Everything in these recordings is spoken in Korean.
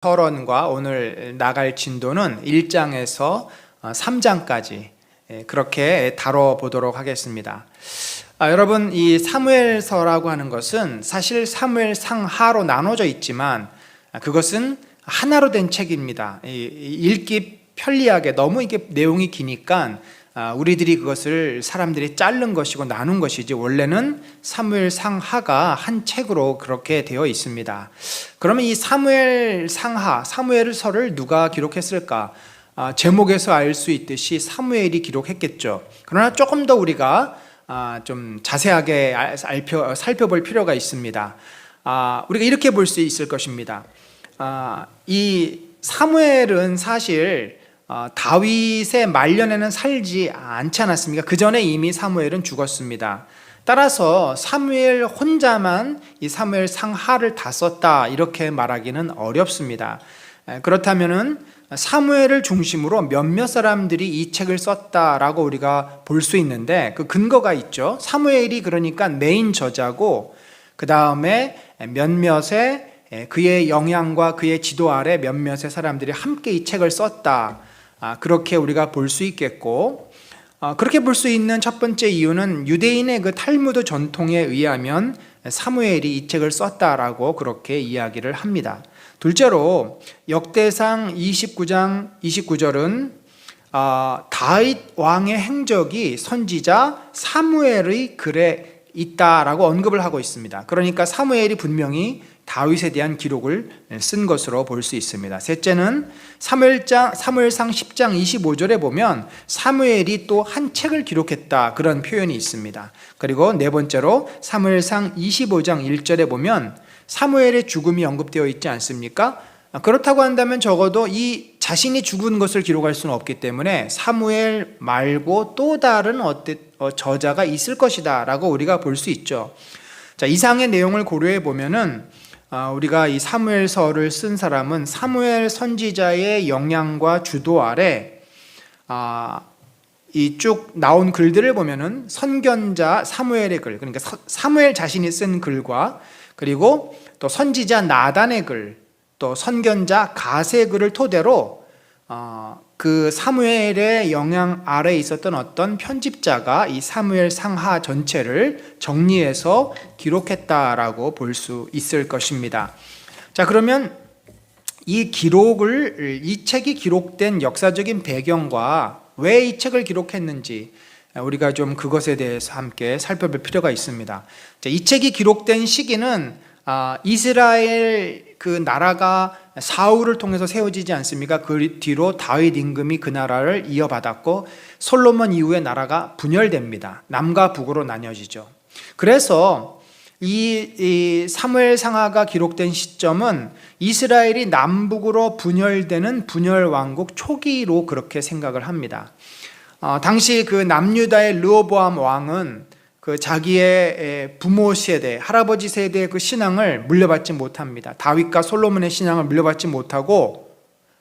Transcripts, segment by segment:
서론과 오늘 나갈 진도는 1장에서 3장까지 그렇게 다뤄보도록 하겠습니다. 여러분, 이 사무엘서라고 하는 것은 사실 사무엘 상하로 나눠져 있지만 그것은 하나로 된 책입니다. 읽기 편리하게, 너무 이게 내용이 기니까 우리들이 그것을 사람들이 자른 것이고 나눈 것이지, 원래는 사무엘 상하가 한 책으로 그렇게 되어 있습니다. 그러면 이 사무엘 상하, 사무엘서를 누가 기록했을까? 제목에서 알 수 있듯이 사무엘이 기록했겠죠. 그러나 조금 더 우리가 좀 자세하게 살펴볼 필요가 있습니다. 우리가 이렇게 볼 수 있을 것입니다. 이 사무엘은 사실 다윗의 말년에는 살지 않지 않았습니까? 그 전에 이미 사무엘은 죽었습니다. 따라서 사무엘 혼자만 이 사무엘 상하를 다 썼다, 이렇게 말하기는 어렵습니다. 그렇다면은 사무엘을 중심으로 몇몇 사람들이 이 책을 썼다라고 우리가 볼 수 있는데, 그 근거가 있죠. 사무엘이 그러니까 메인 저자고, 그 다음에 몇몇의 그의 영향과 그의 지도 아래 몇몇의 사람들이 함께 이 책을 썼다, 그렇게 우리가 볼 수 있겠고, 그렇게 볼 수 있는 첫 번째 이유는 유대인의 그 탈무드 전통에 의하면 사무엘이 이 책을 썼다라고 그렇게 이야기를 합니다. 둘째로 역대상 29장 29절은 다윗 왕의 행적이 선지자 사무엘의 글에 있다라고 언급을 하고 있습니다. 그러니까 사무엘이 분명히 다윗에 대한 기록을 쓴 것으로 볼 수 있습니다. 셋째는 사무엘상 10장 25절에 보면 사무엘이 또 한 책을 기록했다, 그런 표현이 있습니다. 그리고 네 번째로 사무엘상 25장 1절에 보면 사무엘의 죽음이 언급되어 있지 않습니까? 그렇다고 한다면 적어도 이 자신이 죽은 것을 기록할 수는 없기 때문에 사무엘 말고 또 다른 저자가 있을 것이다 라고 우리가 볼 수 있죠. 자, 이상의 내용을 고려해 보면은 우리가 이 사무엘서를 쓴 사람은 사무엘 선지자의 영향과 주도 아래 이 쭉 나온 글들을 보면은 선견자 사무엘의 글, 그러니까 사무엘 자신이 쓴 글과, 그리고 또 선지자 나단의 글, 또 선견자 갓의 글을 토대로 그 사무엘의 영향 아래에 있었던 어떤 편집자가 이 사무엘 상하 전체를 정리해서 기록했다라고 볼 수 있을 것입니다. 자, 그러면 이 책이 기록된 역사적인 배경과 왜 이 책을 기록했는지 우리가 좀 그것에 대해서 함께 살펴볼 필요가 있습니다. 자, 이 책이 기록된 시기는 이스라엘 그 나라가 사울을 통해서 세워지지 않습니까? 그 뒤로 다윗 임금이 그 나라를 이어받았고 솔로몬 이후에 나라가 분열됩니다. 남과 북으로 나뉘어지죠. 그래서 이 사무엘 상하가 기록된 시점은 이스라엘이 남북으로 분열되는 분열 왕국 초기로 그렇게 생각을 합니다. 당시 그 남유다의 르호보암 왕은 그 자기의 부모 세대, 할아버지 세대의 그 신앙을 물려받지 못합니다. 다윗과 솔로몬의 신앙을 물려받지 못하고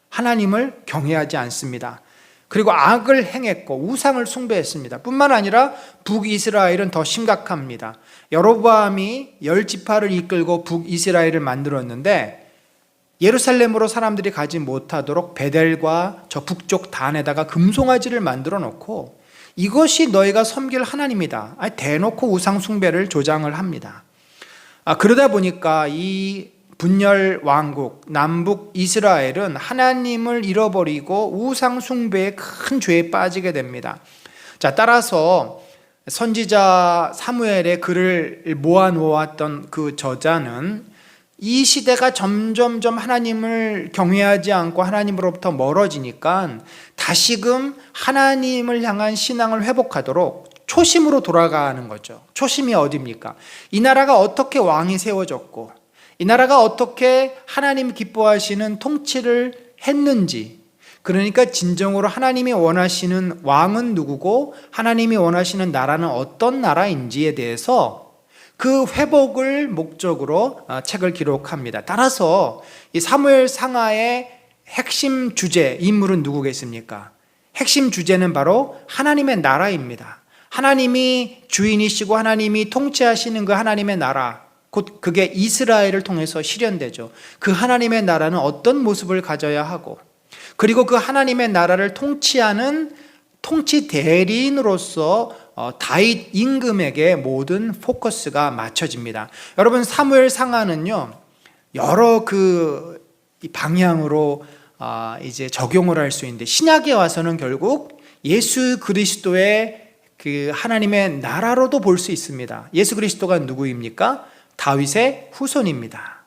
하나님을 경외하지 않습니다. 그리고 악을 행했고 우상을 숭배했습니다. 뿐만 아니라 북이스라엘은 더 심각합니다. 여로보암이 10지파를 이끌고 북이스라엘을 만들었는데 예루살렘으로 사람들이 가지 못하도록 베델과 저 북쪽 단에다가 금송아지를 만들어 놓고 이것이 너희가 섬길 하나님이다, 대놓고 우상 숭배를 조장을 합니다. 그러다 보니까 이 분열 왕국 남북 이스라엘은 하나님을 잃어버리고 우상 숭배의 큰 죄에 빠지게 됩니다. 자, 따라서 선지자 사무엘의 글을 모아놓았던 그 저자는 이 시대가 점점점 하나님을 경외하지 않고 하나님으로부터 멀어지니까 다시금 하나님을 향한 신앙을 회복하도록 초심으로 돌아가는 거죠. 초심이 어디입니까? 이 나라가 어떻게 왕이 세워졌고 이 나라가 어떻게 하나님 기뻐하시는 통치를 했는지, 그러니까 진정으로 하나님이 원하시는 왕은 누구고 하나님이 원하시는 나라는 어떤 나라인지에 대해서 그 회복을 목적으로 책을 기록합니다. 따라서 이 사무엘 상하의 핵심 주제, 인물은 누구겠습니까? 핵심 주제는 바로 하나님의 나라입니다. 하나님이 주인이시고 하나님이 통치하시는 그 하나님의 나라, 곧 그게 이스라엘을 통해서 실현되죠. 그 하나님의 나라는 어떤 모습을 가져야 하고, 그리고 그 하나님의 나라를 통치하는 통치 대리인으로서 다윗 임금에게 모든 포커스가 맞춰집니다. 여러분, 사무엘 상하는요, 여러 그 방향으로 이제 적용을 할 수 있는데, 신약에 와서는 결국 예수 그리스도의 그 하나님의 나라로도 볼 수 있습니다. 예수 그리스도가 누구입니까? 다윗의 후손입니다.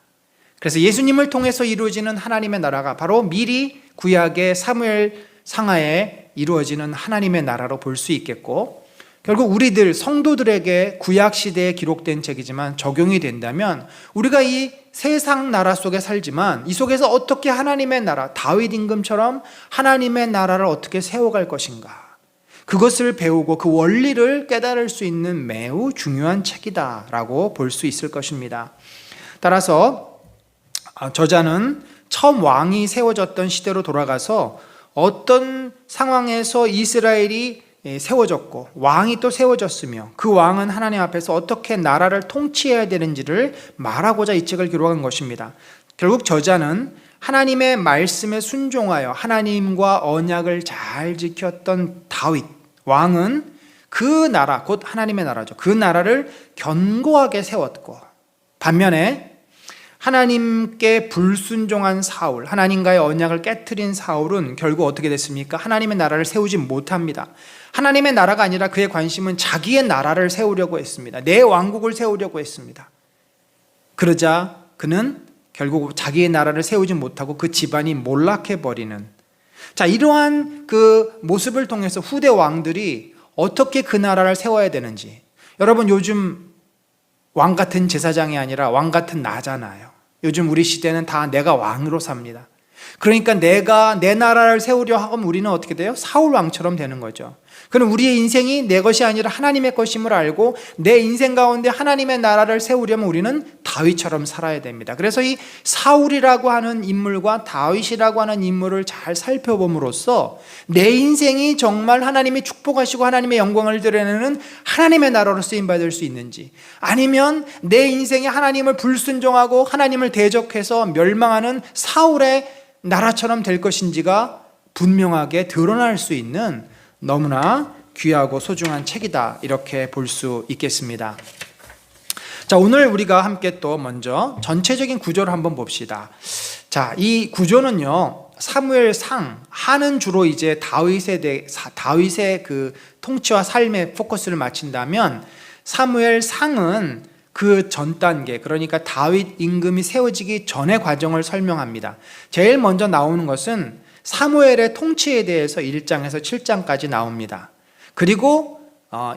그래서 예수님을 통해서 이루어지는 하나님의 나라가 바로 미리 구약의 사무엘 상하에 이루어지는 하나님의 나라로 볼 수 있겠고, 결국 우리들 성도들에게 구약 시대에 기록된 책이지만 적용이 된다면, 우리가 이 세상 나라 속에 살지만 이 속에서 어떻게 하나님의 나라, 다윗 임금처럼 하나님의 나라를 어떻게 세워갈 것인가, 그것을 배우고 그 원리를 깨달을 수 있는 매우 중요한 책이다라고 볼 수 있을 것입니다. 따라서 저자는 처음 왕이 세워졌던 시대로 돌아가서 어떤 상황에서 이스라엘이 세워졌고 왕이 또 세워졌으며 그 왕은 하나님 앞에서 어떻게 나라를 통치해야 되는지를 말하고자 이 책을 기록한 것입니다. 결국 저자는 하나님의 말씀에 순종하여 하나님과 언약을 잘 지켰던 다윗 왕은 그 나라, 곧 하나님의 나라죠, 그 나라를 견고하게 세웠고, 반면에 하나님께 불순종한 사울, 하나님과의 언약을 깨트린 사울은 결국 어떻게 됐습니까? 하나님의 나라를 세우지 못합니다. 하나님의 나라가 아니라 그의 관심은 자기의 나라를 세우려고 했습니다. 내 왕국을 세우려고 했습니다. 그러자 그는 결국 자기의 나라를 세우지 못하고 그 집안이 몰락해버리는, 자, 이러한 그 모습을 통해서 후대 왕들이 어떻게 그 나라를 세워야 되는지, 여러분 요즘 왕 같은 제사장이 아니라 왕 같은 나잖아요. 요즘 우리 시대는 다 내가 왕으로 삽니다. 그러니까 내가 내 나라를 세우려 하면 우리는 어떻게 돼요? 사울 왕처럼 되는 거죠. 그럼 우리의 인생이 내 것이 아니라 하나님의 것임을 알고 내 인생 가운데 하나님의 나라를 세우려면 우리는 다윗처럼 살아야 됩니다. 그래서 이 사울이라고 하는 인물과 다윗이라고 하는 인물을 잘 살펴봄으로써 내 인생이 정말 하나님이 축복하시고 하나님의 영광을 드러내는 하나님의 나라로 쓰임받을 수 있는지, 아니면 내 인생이 하나님을 불순종하고 하나님을 대적해서 멸망하는 사울의 나라처럼 될 것인지가 분명하게 드러날 수 있는 너무나 귀하고 소중한 책이다, 이렇게 볼 수 있겠습니다. 자, 오늘 우리가 함께 또 먼저 전체적인 구조를 한번 봅시다. 자, 이 구조는요, 사무엘상, 하는 주로 이제 다윗의 그 통치와 삶의 포커스를 맞춘다면, 사무엘상은 그 전 단계, 그러니까 다윗 임금이 세워지기 전의 과정을 설명합니다. 제일 먼저 나오는 것은 사무엘의 통치에 대해서 1장에서 7장까지 나옵니다. 그리고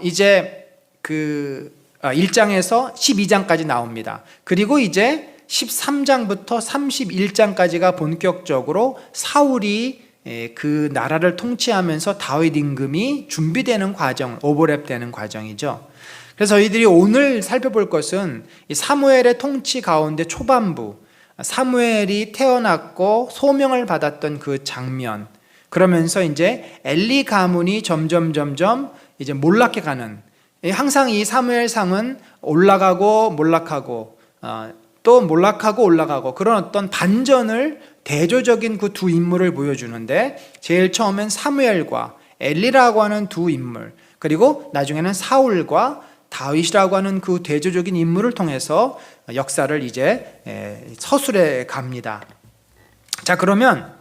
이제 그 1장에서 12장까지 나옵니다. 그리고 이제 13장부터 31장까지가 본격적으로 사울이 그 나라를 통치하면서 다윗 임금이 준비되는 과정, 오버랩되는 과정이죠. 그래서 저희들이 오늘 살펴볼 것은 이 사무엘의 통치 가운데 초반부, 사무엘이 태어났고 소명을 받았던 그 장면, 그러면서 이제 엘리 가문이 점점 이제 몰락해가는, 항상 이 사무엘상은 올라가고 몰락하고 또 몰락하고 올라가고 그런 어떤 반전을, 대조적인 그 두 인물을 보여주는데, 제일 처음엔 사무엘과 엘리라고 하는 두 인물, 그리고 나중에는 사울과 다윗이라고 하는 그 대조적인 인물을 통해서 역사를 이제 서술해 갑니다. 자, 그러면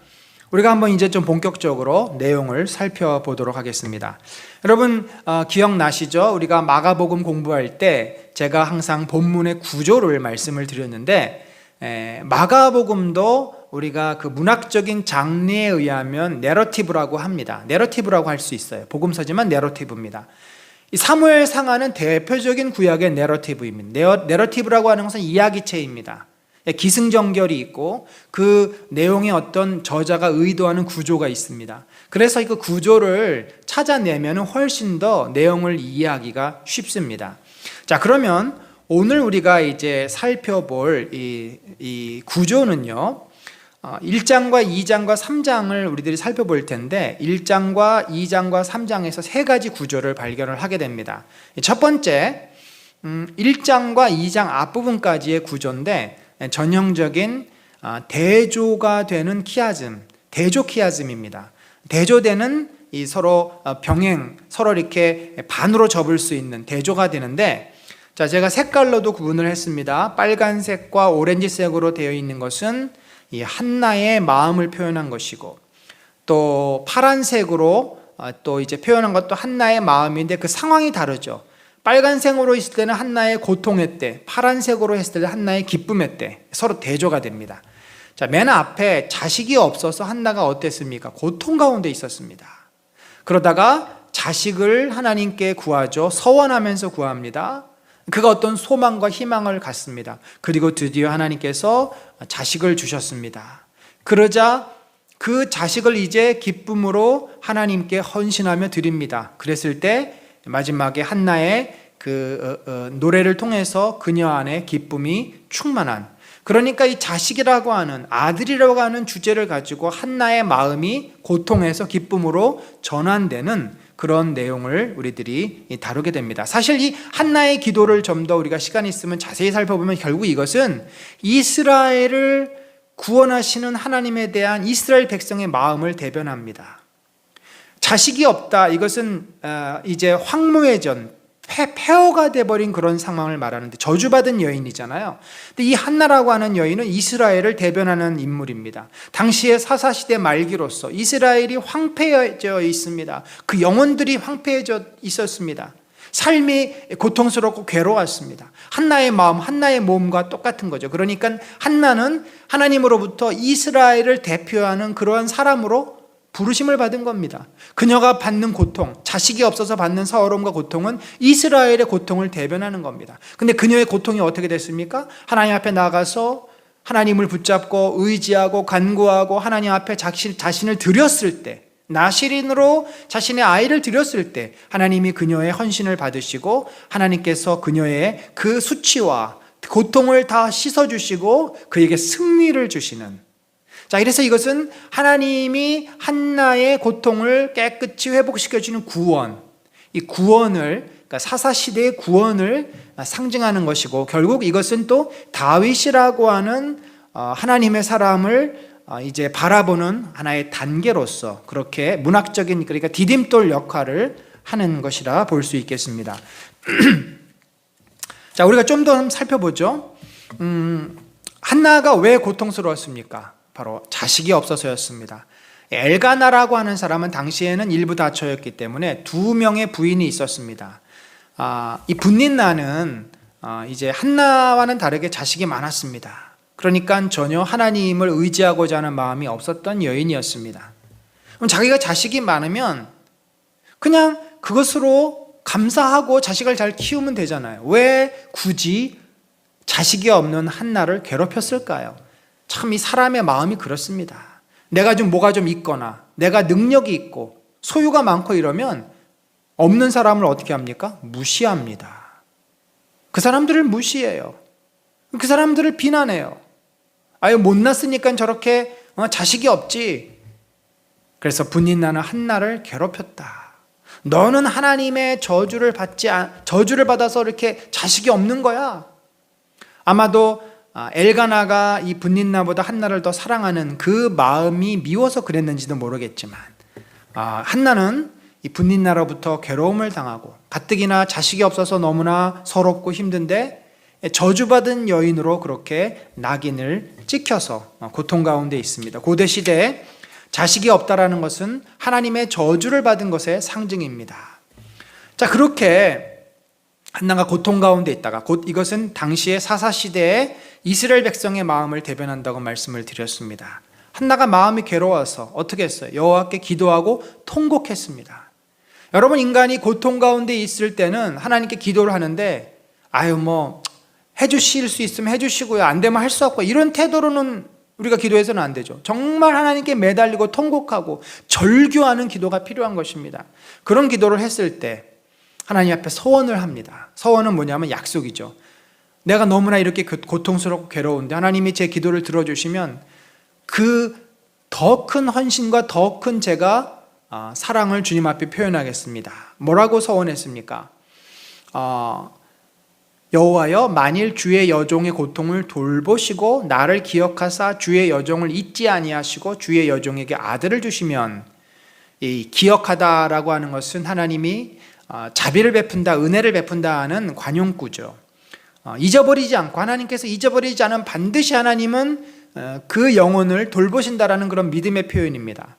우리가 한번 이제 좀 본격적으로 내용을 살펴보도록 하겠습니다. 여러분 기억나시죠? 우리가 마가복음 공부할 때 제가 항상 본문의 구조를 말씀을 드렸는데, 마가복음도 우리가 그 문학적인 장르에 의하면 내러티브라고 합니다. 내러티브라고 할 수 있어요. 복음서지만 내러티브입니다. 이 사무엘 상하는 대표적인 구약의 내러티브입니다. 내러티브라고 하는 것은 이야기체입니다. 기승전결이 있고 그 내용에 어떤 저자가 의도하는 구조가 있습니다. 그래서 그 구조를 찾아내면 훨씬 더 내용을 이해하기가 쉽습니다. 자, 그러면 오늘 우리가 이제 살펴볼 이 구조는요, 1장과 2장과 3장을 우리들이 살펴볼 텐데, 1장과 2장과 3장에서 세 가지 구조를 발견을 하게 됩니다. 첫 번째, 1장과 2장 앞부분까지의 구조인데 전형적인 대조가 되는 키아즘, 대조 키아즘입니다. 대조되는 이 서로 병행, 서로 이렇게 반으로 접을 수 있는 대조가 되는데, 자, 제가 색깔로도 구분을 했습니다. 빨간색과 오렌지색으로 되어 있는 것은 이 한나의 마음을 표현한 것이고, 또 파란색으로 또 이제 표현한 것도 한나의 마음인데 그 상황이 다르죠. 빨간색으로 있을 때는 한나의 고통의 때, 파란색으로 했을 때는 한나의 기쁨의 때, 서로 대조가 됩니다. 자, 맨 앞에 자식이 없어서 한나가 어땠습니까? 고통 가운데 있었습니다. 그러다가 자식을 하나님께 구하죠. 서원하면서 구합니다. 그가 어떤 소망과 희망을 갖습니다. 그리고 드디어 하나님께서 자식을 주셨습니다. 그러자 그 자식을 이제 기쁨으로 하나님께 헌신하며 드립니다. 그랬을 때 마지막에 한나의 그 노래를 통해서 그녀 안에 기쁨이 충만한, 그러니까 이 자식이라고 하는, 아들이라고 하는 주제를 가지고 한나의 마음이 고통에서 기쁨으로 전환되는 그런 내용을 우리들이 다루게 됩니다. 사실 이 한나의 기도를 좀 더 우리가 시간이 있으면 자세히 살펴보면 결국 이것은 이스라엘을 구원하시는 하나님에 대한 이스라엘 백성의 마음을 대변합니다. 자식이 없다, 이것은 이제 황무의 전, 폐허가 돼버린 그런 상황을 말하는데, 저주받은 여인이잖아요. 근데 이 한나라고 하는 여인은 이스라엘을 대변하는 인물입니다. 당시의 사사시대 말기로서 이스라엘이 황폐해져 있습니다. 그 영혼들이 황폐해져 있었습니다. 삶이 고통스럽고 괴로웠습니다. 한나의 마음, 한나의 몸과 똑같은 거죠. 그러니까 한나는 하나님으로부터 이스라엘을 대표하는 그러한 사람으로 부르심을 받은 겁니다. 그녀가 받는 고통, 자식이 없어서 받는 서러움과 고통은 이스라엘의 고통을 대변하는 겁니다. 근데 그녀의 고통이 어떻게 됐습니까? 하나님 앞에 나가서 하나님을 붙잡고 의지하고 간구하고 하나님 앞에 자신을 드렸을 때, 나실인으로 자신의 아이를 드렸을 때 하나님이 그녀의 헌신을 받으시고 하나님께서 그녀의 그 수치와 고통을 다 씻어주시고 그에게 승리를 주시는, 자, 그래서 이것은 하나님이 한나의 고통을 깨끗이 회복시켜주는 구원, 이 구원을, 그러니까 사사시대의 구원을 상징하는 것이고, 결국 이것은 또 다윗이라고 하는 하나님의 사람을 이제 바라보는 하나의 단계로서 그렇게 문학적인, 그러니까 디딤돌 역할을 하는 것이라 볼 수 있겠습니다. 자, 우리가 좀 더 살펴보죠. 한나가 왜 고통스러웠습니까? 바로 자식이 없어서였습니다. 엘가나라고 하는 사람은 당시에는 일부 다처였기 때문에 2명의 부인이 있었습니다. 이 분닌나는 이제 한나와는 다르게 자식이 많았습니다. 그러니까 전혀 하나님을 의지하고자 하는 마음이 없었던 여인이었습니다. 그럼 자기가 자식이 많으면 그냥 그것으로 감사하고 자식을 잘 키우면 되잖아요. 왜 굳이 자식이 없는 한나를 괴롭혔을까요? 참 이 사람의 마음이 그렇습니다. 내가 좀 뭐가 좀 있거나 내가 능력이 있고 소유가 많고 이러면 없는 사람을 어떻게 합니까? 무시합니다. 그 사람들을 무시해요. 그 사람들을 비난해요. 아유, 못났으니까 저렇게 자식이 없지. 그래서 분인나는 한나를 괴롭혔다. 너는 하나님의 저주를 받아서 이렇게 자식이 없는 거야. 아마도 엘가나가 이 분닌나보다 한나를 더 사랑하는 그 마음이 미워서 그랬는지도 모르겠지만, 한나는 이 분닌나로부터 괴로움을 당하고 가뜩이나 자식이 없어서 너무나 서럽고 힘든데 저주받은 여인으로 그렇게 낙인을 찍혀서 고통 가운데 있습니다. 고대 시대에 자식이 없다라는 것은 하나님의 저주를 받은 것의 상징입니다. 자, 그렇게 한나가 고통 가운데 있다가, 곧 이것은 당시의 사사시대의 이스라엘 백성의 마음을 대변한다고 말씀을 드렸습니다. 한나가 마음이 괴로워서 어떻게 했어요? 여호와께 기도하고 통곡했습니다. 여러분, 인간이 고통 가운데 있을 때는 하나님께 기도를 하는데 해주실 수 있으면 해주시고요, 안 되면 할 수 없고, 이런 태도로는 우리가 기도해서는 안 되죠. 정말 하나님께 매달리고 통곡하고 절규하는 기도가 필요한 것입니다. 그런 기도를 했을 때 하나님 앞에 서원을 합니다. 서원은 뭐냐면 약속이죠. 내가 너무나 이렇게 고통스럽고 괴로운데 하나님이 제 기도를 들어주시면 그 더 큰 헌신과 더 큰 제가 사랑을 주님 앞에 표현하겠습니다. 뭐라고 서원했습니까? 여호와여, 만일 주의 여종의 고통을 돌보시고 나를 기억하사 주의 여종을 잊지 아니하시고 주의 여종에게 아들을 주시면, 이 기억하다라고 하는 것은 하나님이 자비를 베푼다, 은혜를 베푼다 하는 관용구죠. 잊어버리지 않고, 하나님께서 잊어버리지 않으면 반드시 하나님은 그 영혼을 돌보신다라는 그런 믿음의 표현입니다.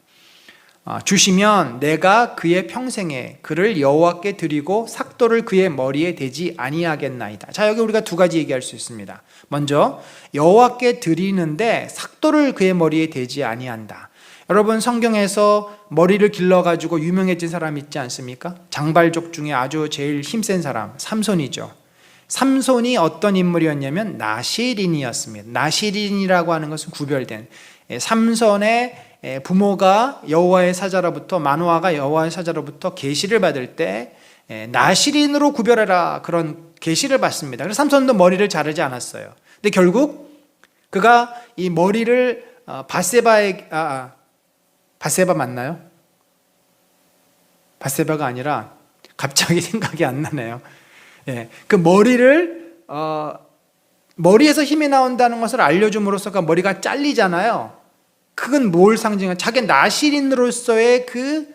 주시면 내가 그의 평생에 그를 여호와께 드리고 삭도를 그의 머리에 대지 아니하겠나이다. 자, 여기 우리가 두 가지 얘기할 수 있습니다. 먼저 여호와께 드리는데 삭도를 그의 머리에 대지 아니한다. 여러분, 성경에서 머리를 길러가지고 유명해진 사람 있지 않습니까? 장발족 중에 아주 제일 힘센 사람, 삼손이죠. 삼손이 어떤 인물이었냐면 나시린이었습니다. 나시린이라고 하는 것은 구별된, 삼손의 부모가 여호와의 사자로부터, 마노아가 여호와의 사자로부터 계시를 받을 때 나시린으로 구별해라, 그런 계시를 받습니다. 그래서 삼손도 머리를 자르지 않았어요. 근데 결국 그가 이 머리를 바세바 맞나요? 바세바가 아니라 갑자기 생각이 안 나네요. 그 머리를 머리에서 힘이 나온다는 것을 알려줌으로써 그 머리가 잘리잖아요. 그건 뭘 상징해? 자기 나시린으로서의 그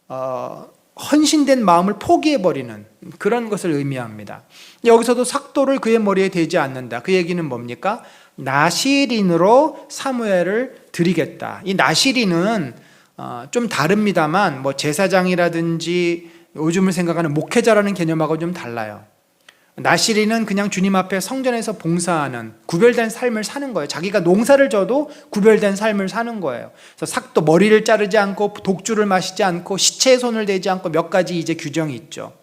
헌신된 마음을 포기해버리는 그런 것을 의미합니다. 여기서도 삭도를 그의 머리에 대지 않는다. 그 얘기는 뭡니까? 나시린으로 사무엘을 드리겠다. 이 나시린은 좀 다릅니다만, 뭐 제사장이라든지 요즘을 생각하는 목회자라는 개념하고 좀 달라요. 나시린은 그냥 주님 앞에 성전에서 봉사하는 구별된 삶을 사는 거예요. 자기가 농사를 져도 구별된 삶을 사는 거예요. 그래서 삭도, 머리를 자르지 않고 독주를 마시지 않고 시체에 손을 대지 않고 몇 가지 이제 규정이 있죠.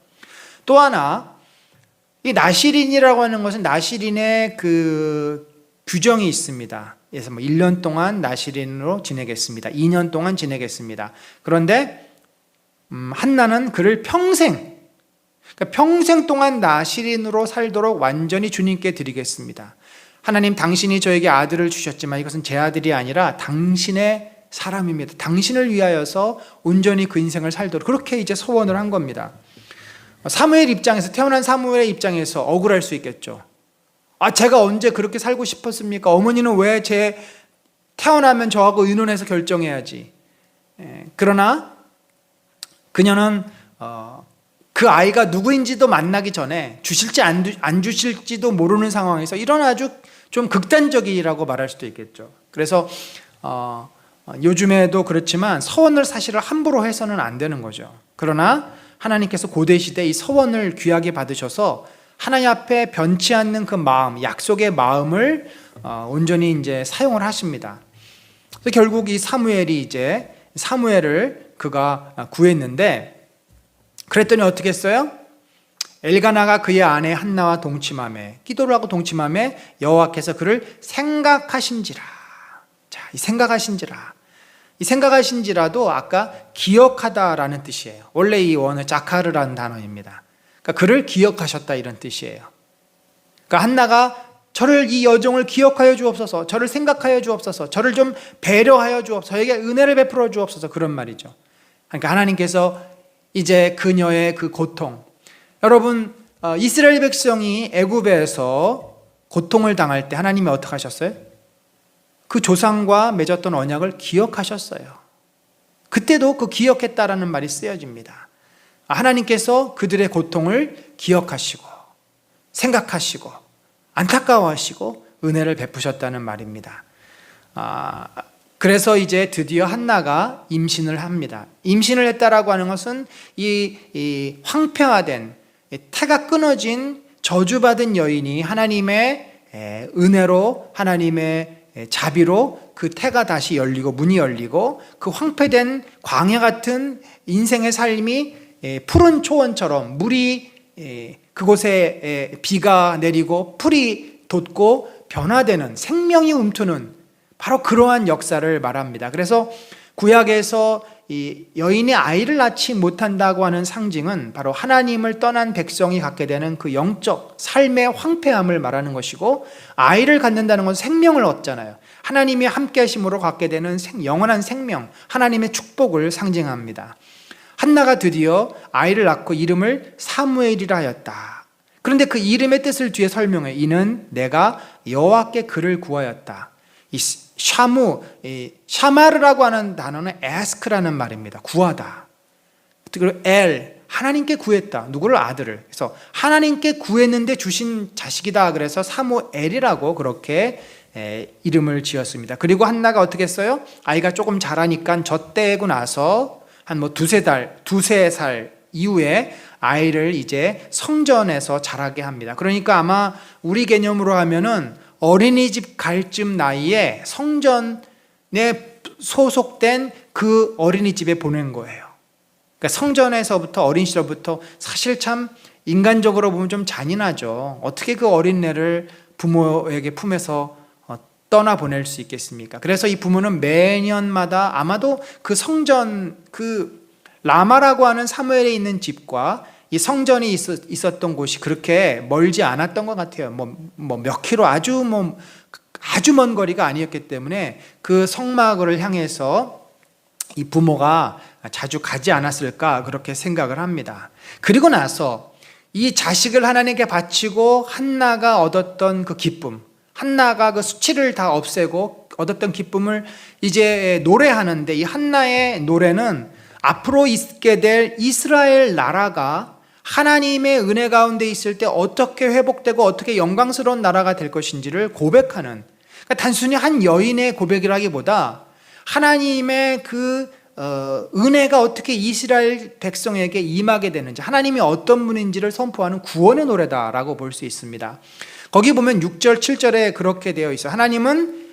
또 하나, 이 나시린이라고 하는 것은 나시린의 그 규정이 있습니다. 그래서 뭐 1년 동안 나시린으로 지내겠습니다. 2년 동안 지내겠습니다. 그런데 한나는 그를 평생 동안 나시린으로 살도록 완전히 주님께 드리겠습니다. 하나님, 당신이 저에게 아들을 주셨지만 이것은 제 아들이 아니라 당신의 사람입니다. 당신을 위하여서 온전히 그 인생을 살도록, 그렇게 이제 소원을 한 겁니다. 사무엘 입장에서, 태어난 사무엘의 입장에서 억울할 수 있겠죠. 제가 언제 그렇게 살고 싶었습니까? 어머니는 왜 제 태어나면 저하고 의논해서 결정해야지. 그러나 그녀는 그 아이가 누구인지도 만나기 전에 주실지 안 주실지도 모르는 상황에서 이런 아주 좀 극단적이라고 말할 수도 있겠죠. 그래서 요즘에도 그렇지만 서원을 사실을 함부로 해서는 안 되는 거죠. 그러나 하나님께서 고대시대 이 서원을 귀하게 받으셔서 하나님 앞에 변치 않는 그 마음, 약속의 마음을 온전히 이제 사용을 하십니다. 그래서 결국 이 사무엘을 그가 구했는데, 그랬더니 어떻게 했어요? 엘가나가 그의 아내 한나와 동침하매, 기도를 하고 동침하매 여호와께서 그를 생각하신지라. 자, 이 생각하신지라도 아까 기억하다라는 뜻이에요. 원래 이 원어 자카르라는 단어입니다. 그러니까 그를 기억하셨다, 이런 뜻이에요. 그러니까 한나가 저를, 이 여종을 기억하여 주옵소서, 저를 생각하여 주옵소서, 저를 좀 배려하여 주옵소서, 저에게 은혜를 베풀어 주옵소서, 그런 말이죠. 그러니까 하나님께서 이제 그녀의 그 고통, 여러분, 이스라엘 백성이 애굽에서 고통을 당할 때 하나님이 어떻게 하셨어요? 그 조상과 맺었던 언약을 기억하셨어요. 그때도 그 기억했다라는 말이 쓰여집니다. 하나님께서 그들의 고통을 기억하시고 생각하시고 안타까워하시고 은혜를 베푸셨다는 말입니다. 그래서 이제 드디어 한나가 임신을 합니다. 임신을 했다라고 하는 것은 이 황폐화된, 태가 끊어진 저주받은 여인이 하나님의 은혜로, 하나님의 자비로 그 태가 다시 열리고 문이 열리고 그 황폐된 광야 같은 인생의 삶이 푸른 초원처럼 물이 그곳에 비가 내리고 풀이 돋고 변화되는, 생명이 움트는 바로 그러한 역사를 말합니다. 그래서 구약에서 이 여인이 아이를 낳지 못한다고 하는 상징은 바로 하나님을 떠난 백성이 갖게 되는 그 영적 삶의 황폐함을 말하는 것이고, 아이를 갖는다는 건 생명을 얻잖아요. 하나님이 함께 하심으로 갖게 되는 영원한 생명, 하나님의 축복을 상징합니다. 한나가 드디어 아이를 낳고 이름을 사무엘이라 하였다. 그런데 그 이름의 뜻을 뒤에 설명해. 이는 내가 여호와께 그를 구하였다. 이 샤마르라고 하는 단어는 ask라는 말입니다. 구하다. 그리고 하나님께 구했다. 누구를? 아들을. 그래서 하나님께 구했는데 주신 자식이다. 그래서 사무엘이라고 그렇게 이름을 지었습니다. 그리고 한나가 어떻게 했어요? 아이가 조금 자라니까 젖대고 나서 한 두세 살 이후에 아이를 이제 성전에서 자라게 합니다. 그러니까 아마 우리 개념으로 하면은 어린이집 갈 쯤 나이에 성전에 소속된 그 어린이집에 보낸 거예요. 그러니까 성전에서부터 어린 시절부터 사실 참 인간적으로 보면 좀 잔인하죠. 어떻게 그 어린애를 부모에게 품에서 떠나보낼 수 있겠습니까? 그래서 이 부모는 매년마다 아마도 그 성전, 그 라마라고 하는 사무엘에 있는 집과 이 성전이 있었던 곳이 그렇게 멀지 않았던 것 같아요. 몇 킬로 아주 먼 거리가 아니었기 때문에 그 성막을 향해서 이 부모가 자주 가지 않았을까 그렇게 생각을 합니다. 그리고 나서 이 자식을 하나님께 바치고 한나가 얻었던 그 기쁨, 한나가 그 수치를 다 없애고 얻었던 기쁨을 이제 노래하는데, 이 한나의 노래는 앞으로 있게 될 이스라엘 나라가 하나님의 은혜 가운데 있을 때 어떻게 회복되고 어떻게 영광스러운 나라가 될 것인지를 고백하는, 그러니까 단순히 한 여인의 고백이라기보다 하나님의 그 은혜가 어떻게 이스라엘 백성에게 임하게 되는지, 하나님이 어떤 분인지를 선포하는 구원의 노래다라고 볼 수 있습니다. 거기 보면 6절 7절에 그렇게 되어 있어요. 하나님은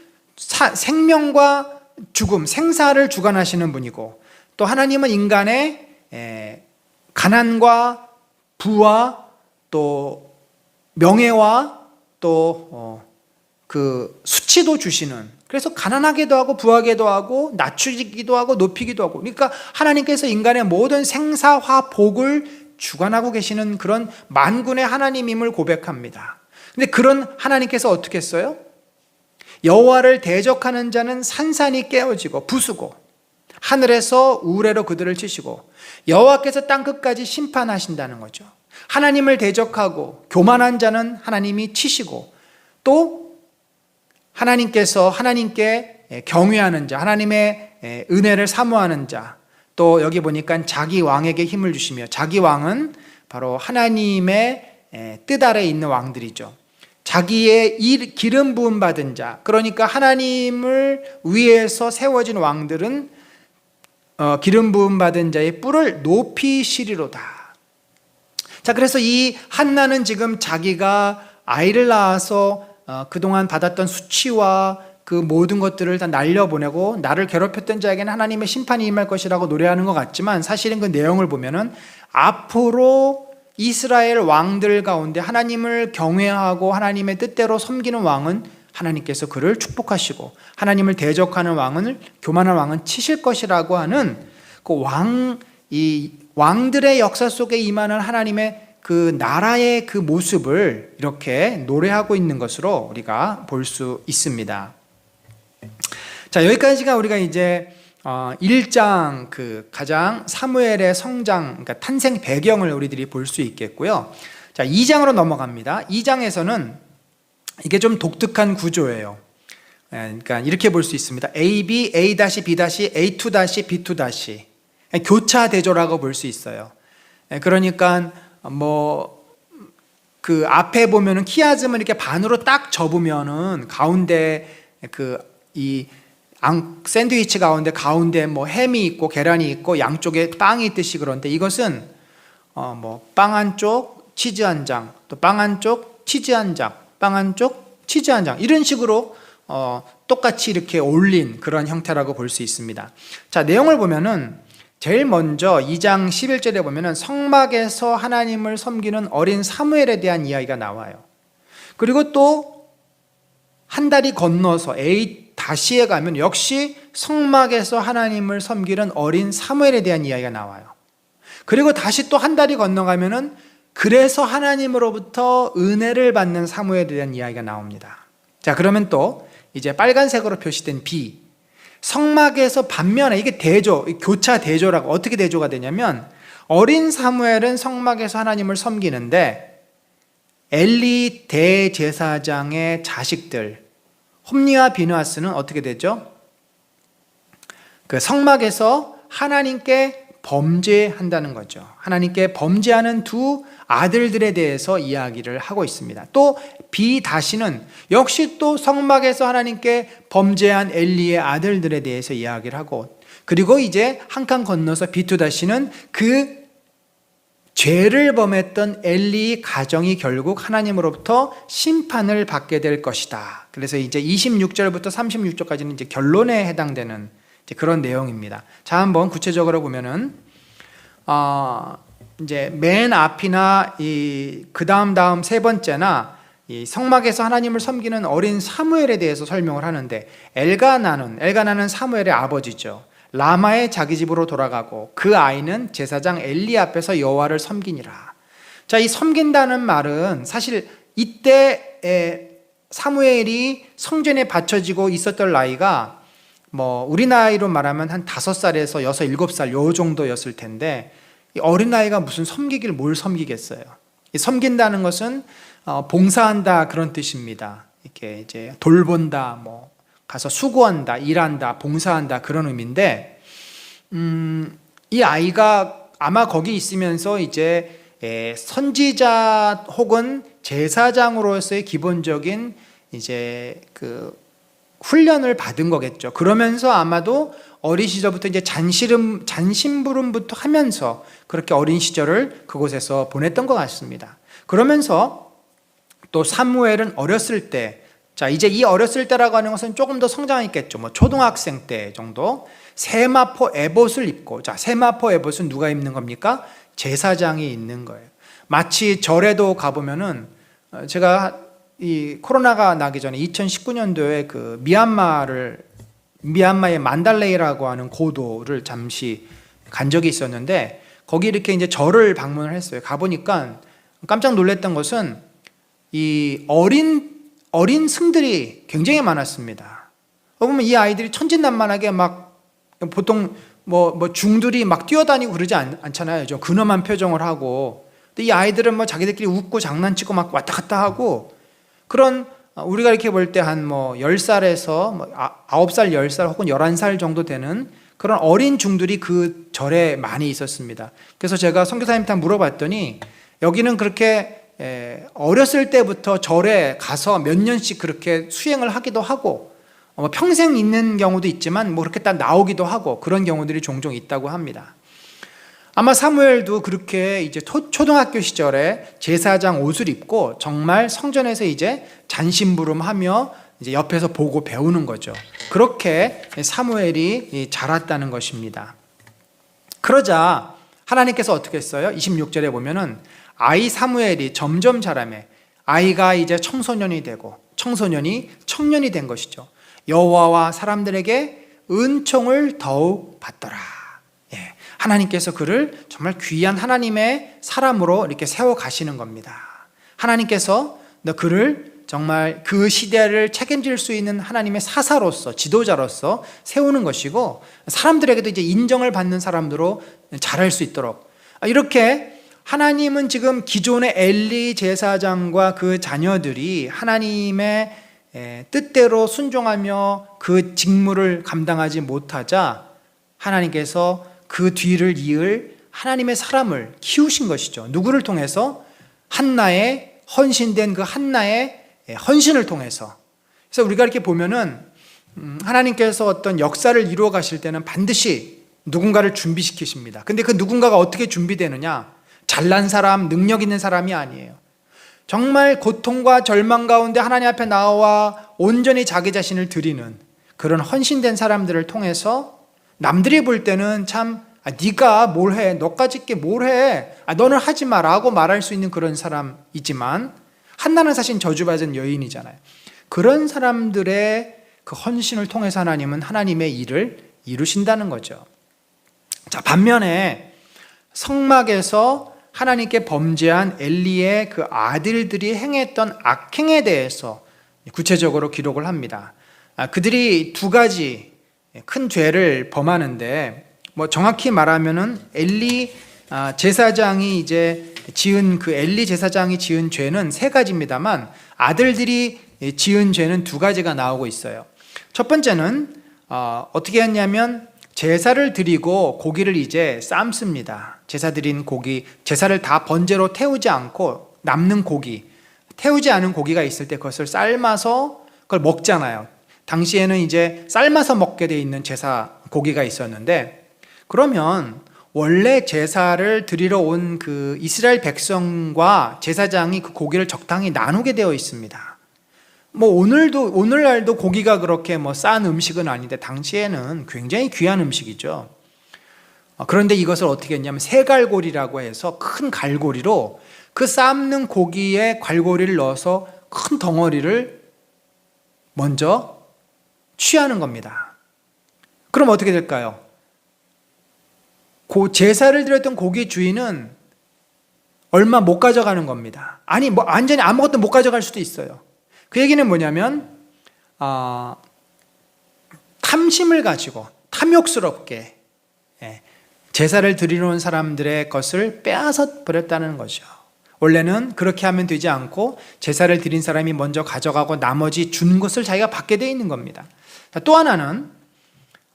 생명과 죽음, 생사를 주관하시는 분이고, 또 하나님은 인간의 가난과 부와 또 명예와 또 그 수치도 주시는, 그래서 가난하게도 하고 부하게도 하고 낮추기도 하고 높이기도 하고, 그러니까 하나님께서 인간의 모든 생사화 복을 주관하고 계시는 그런 만군의 하나님임을 고백합니다. 근데 그런 하나님께서 어떻게 했어요? 여호와를 대적하는 자는 산산이 깨어지고 부수고 하늘에서 우레로 그들을 치시고, 여호와께서 땅끝까지 심판하신다는 거죠. 하나님을 대적하고 교만한 자는 하나님이 치시고, 또 하나님께서 하나님께 경외하는 자, 하나님의 은혜를 사모하는 자, 또 여기 보니까 자기 왕에게 힘을 주시며, 자기 왕은 바로 하나님의 뜻 아래에 있는 왕들이죠. 자기의 기름 부음 받은 자, 그러니까 하나님을 위해서 세워진 왕들은 기름 부음 받은 자의 뿔을 높이시리로다. 자, 그래서 이 한나는 지금 자기가 아이를 낳아서 그동안 받았던 수치와 그 모든 것들을 다 날려보내고, 나를 괴롭혔던 자에게는 하나님의 심판이 임할 것이라고 노래하는 것 같지만, 사실은 그 내용을 보면은 앞으로 이스라엘 왕들 가운데 하나님을 경외하고 하나님의 뜻대로 섬기는 왕은 하나님께서 그를 축복하시고, 하나님을 대적하는 왕은, 교만한 왕은 치실 것이라고 하는 그 이 왕들의 역사 속에 임하는 하나님의 그 나라의 그 모습을 이렇게 노래하고 있는 것으로 우리가 볼 수 있습니다. 자, 여기까지가 우리가 이제 1장 그 가장 사무엘의 성장, 그러니까 탄생 배경을 우리들이 볼 수 있겠고요. 자, 2장으로 넘어갑니다. 2장에서는 이게 좀 독특한 구조예요. 그러니까 이렇게 볼 수 있습니다. AB, A-B-, A2-, B2-. 교차 대조라고 볼 수 있어요. 그러니까 그 앞에 보면은 키아즘을 이렇게 반으로 딱 접으면은 가운데 이 샌드위치 가운데 햄이 있고 계란이 있고 양쪽에 빵이 있듯이, 그런데 이것은 빵 한쪽 치즈 한 장, 또 빵 한쪽 치즈 한 장, 빵 한쪽 치즈 한 장, 이런 식으로 똑같이 이렇게 올린 그런 형태라고 볼 수 있습니다. 자, 내용을 보면은 제일 먼저 2장 11절에 보면은 성막에서 하나님을 섬기는 어린 사무엘에 대한 이야기가 나와요. 그리고 또 한 다리 건너서 A-에 가면 역시 성막에서 하나님을 섬기는 어린 사무엘에 대한 이야기가 나와요. 그리고 다시 또 한 다리 건너가면은 그래서 하나님으로부터 은혜를 받는 사무엘에 대한 이야기가 나옵니다. 자, 그러면 또 이제 빨간색으로 표시된 B, 성막에서 반면에 이게 대조, 교차 대조라고, 어떻게 대조가 되냐면 어린 사무엘은 성막에서 하나님을 섬기는데 엘리 대제사장의 자식들 홈니와 비느하스는 어떻게 되죠? 그 성막에서 하나님께 범죄한다는 거죠. 하나님께 범죄하는 두 아들들에 대해서 이야기를 하고 있습니다. 또 비다시는 역시 또 성막에서 하나님께 범죄한 엘리의 아들들에 대해서 이야기를 하고, 그리고 이제 한 칸 건너서 비투다시는 그 죄를 범했던 엘리 가정이 결국 하나님으로부터 심판을 받게 될 것이다. 그래서 이제 26절부터 36절까지는 이제 결론에 해당되는 이제 그런 내용입니다. 자, 한번 구체적으로 보면은 이제 맨 앞이나 그 다음 세 번째나 이 성막에서 하나님을 섬기는 어린 사무엘에 대해서 설명을 하는데, 엘가나는 사무엘의 아버지죠. 라마의 자기 집으로 돌아가고 그 아이는 제사장 엘리 앞에서 여호와를 섬기니라. 자, 이 섬긴다는 말은 사실 이때 사무엘이 성전에 바쳐지고 있었던 나이가 뭐 우리 나이로 말하면 한 5살에서 6, 7살 요 정도였을 텐데, 이 어린아이가 무슨 섬기기를 뭘 섬기겠어요. 이 섬긴다는 것은 봉사한다 그런 뜻입니다. 이렇게 이제 돌본다, 뭐 가서 수고한다, 일한다, 봉사한다 그런 의미인데, 이 아이가 아마 거기 있으면서 이제 선지자 혹은 제사장으로서의 기본적인 이제 그 훈련을 받은 거겠죠. 그러면서 아마도 어린 시절부터 이제 잔심부름부터 하면서 그렇게 어린 시절을 그곳에서 보냈던 것 같습니다. 그러면서 또 사무엘은 어렸을 때, 자, 이제 이 어렸을 때라고 하는 것은 조금 더 성장했겠죠. 뭐 초등학생 때 정도 세마포 에봇을 입고, 자, 세마포 에봇은 누가 입는 겁니까? 제사장이 입는 거예요. 마치 절에도 가보면은 제가 이 코로나가 나기 전에 2019년도에 그 미얀마의 만달레이라고 하는 고도를 잠시 간 적이 있었는데, 거기 이렇게 이제 절을 방문을 했어요. 가보니까 깜짝 놀랐던 것은 이 어린 승들이 굉장히 많았습니다. 보면 이 아이들이 천진난만하게 막 보통 뭐 중들이 막 뛰어다니고 그러지 않잖아요. 좀 근엄한 표정을 하고. 근데 이 아이들은 뭐 자기들끼리 웃고 장난치고 막 왔다 갔다 하고, 그런 우리가 이렇게 볼 때 한 뭐 10살에서 뭐 9살, 10살 혹은 11살 정도 되는 그런 어린 중들이 그 절에 많이 있었습니다. 그래서 제가 선교사님한테 물어봤더니 여기는 그렇게 어렸을 때부터 절에 가서 몇 년씩 그렇게 수행을 하기도 하고, 평생 있는 경우도 있지만 뭐 그렇게 딱 나오기도 하고 그런 경우들이 종종 있다고 합니다. 아마 사무엘도 그렇게 이제 초등학교 시절에 제사장 옷을 입고 정말 성전에서 이제 잔심부름하며 이제 옆에서 보고 배우는 거죠. 그렇게 사무엘이 자랐다는 것입니다. 그러자 하나님께서 어떻게 했어요? 26절에 보면은 아이 사무엘이 점점 자라매 아이가 이제 청소년이 되고 청소년이 청년이 된 것이죠. 여호와와 사람들에게 은총을 더욱 받더라. 하나님께서 그를 정말 귀한 하나님의 사람으로 이렇게 세워 가시는 겁니다. 하나님께서 그를 정말 그 시대를 책임질 수 있는 하나님의 사사로서, 지도자로서 세우는 것이고, 사람들에게도 이제 인정을 받는 사람으로 자랄 수 있도록, 이렇게 하나님은 지금 기존의 엘리 제사장과 그 자녀들이 하나님의 뜻대로 순종하며 그 직무를 감당하지 못하자 하나님께서 그 뒤를 이을 하나님의 사람을 키우신 것이죠. 누구를 통해서? 한나의 헌신된 그 한나의 헌신을 통해서. 그래서 우리가 이렇게 보면은 하나님께서 어떤 역사를 이루어 가실 때는 반드시 누군가를 준비시키십니다. 근데 그 누군가가 어떻게 준비되느냐? 잘난 사람, 능력 있는 사람이 아니에요. 정말 고통과 절망 가운데 하나님 앞에 나와 온전히 자기 자신을 드리는 그런 헌신된 사람들을 통해서 남들이 볼 때는 참 네가 뭘 해? 너까짓 게 뭘 해? 너는 하지 마 라고 말할 수 있는 그런 사람이지만, 한나는 사실 저주받은 여인이잖아요. 그런 사람들의 그 헌신을 통해서 하나님은 하나님의 일을 이루신다는 거죠. 자, 반면에 성막에서 하나님께 범죄한 엘리의 그 아들들이 행했던 악행에 대해서 구체적으로 기록을 합니다. 그들이 두 가지 큰 죄를 범하는데, 뭐 정확히 말하면은 엘리 제사장이 이제 지은 그 엘리 제사장이 지은 죄는 세 가지입니다만 아들들이 지은 죄는 두 가지가 나오고 있어요. 첫 번째는 어떻게 했냐면 제사를 드리고 고기를 이제 삶습니다. 제사 드린 고기, 제사를 다 번제로 태우지 않고 남는 고기, 태우지 않은 고기가 있을 때 그것을 삶아서 그걸 먹잖아요. 당시에는 이제 삶아서 먹게 돼 있는 제사 고기가 있었는데, 그러면 원래 제사를 드리러 온 그 이스라엘 백성과 제사장이 그 고기를 적당히 나누게 되어 있습니다. 뭐 오늘날도 고기가 그렇게 뭐 싼 음식은 아닌데 당시에는 굉장히 귀한 음식이죠. 그런데 이것을 어떻게 했냐면 새갈고리라고 해서 큰 갈고리로 그 삶는 고기에 갈고리를 넣어서 큰 덩어리를 먼저 취하는 겁니다. 그럼 어떻게 될까요? 제사를 드렸던 고기 주인은 얼마 못 가져가는 겁니다. 아니 뭐 완전히 아무것도 못 가져갈 수도 있어요. 그 얘기는 뭐냐면 탐심을 가지고 탐욕스럽게 제사를 드리러 온 사람들의 것을 빼앗아 버렸다는 거죠. 원래는 그렇게 하면 되지 않고 제사를 드린 사람이 먼저 가져가고 나머지 준 것을 자기가 받게 돼 있는 겁니다. 또 하나는